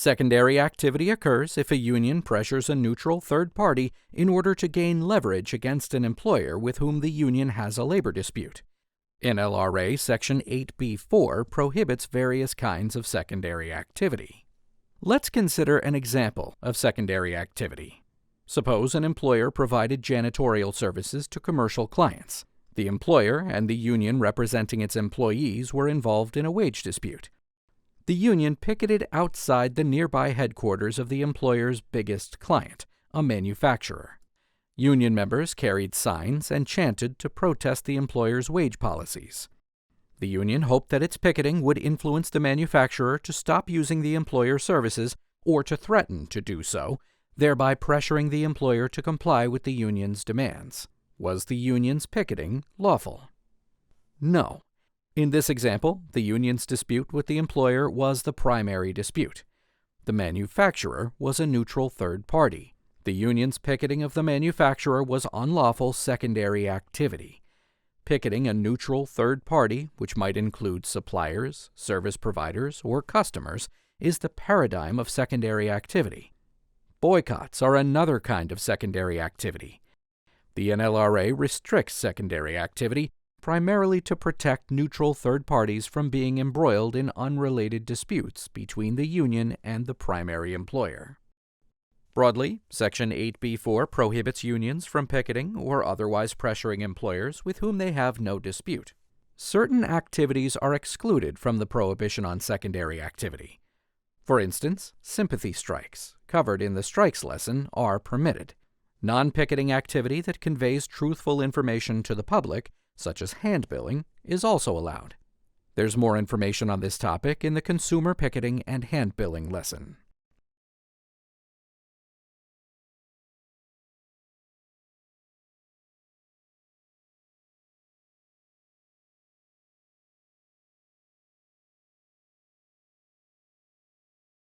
Secondary activity occurs if a union pressures a neutral third party in order to gain leverage against an employer with whom the union has a labor dispute. NLRA Section 8B.4 prohibits various kinds of secondary activity. Let's consider an example of secondary activity. Suppose an employer provided janitorial services to commercial clients. The employer and the union representing its employees were involved in a wage dispute. The union picketed outside the nearby headquarters of the employer's biggest client, a manufacturer. Union members carried signs and chanted to protest the employer's wage policies. The union hoped that its picketing would influence the manufacturer to stop using the employer's services or to threaten to do so, thereby pressuring the employer to comply with the union's demands. Was the union's picketing lawful? No. In this example, the union's dispute with the employer was the primary dispute. The manufacturer was a neutral third party. The union's picketing of the manufacturer was unlawful secondary activity. Picketing a neutral third party, which might include suppliers, service providers, or customers, is the paradigm of secondary activity. Boycotts are another kind of secondary activity. The NLRA restricts secondary activity primarily to protect neutral third parties from being embroiled in unrelated disputes between the union and the primary employer. Broadly, Section 8B.4 prohibits unions from picketing or otherwise pressuring employers with whom they have no dispute. Certain activities are excluded from the prohibition on secondary activity. For instance, sympathy strikes, covered in the strikes lesson, are permitted. Non-picketing activity that conveys truthful information to the public, such as handbilling, is also allowed. There's more information on this topic in the Consumer Picketing and Handbilling lesson.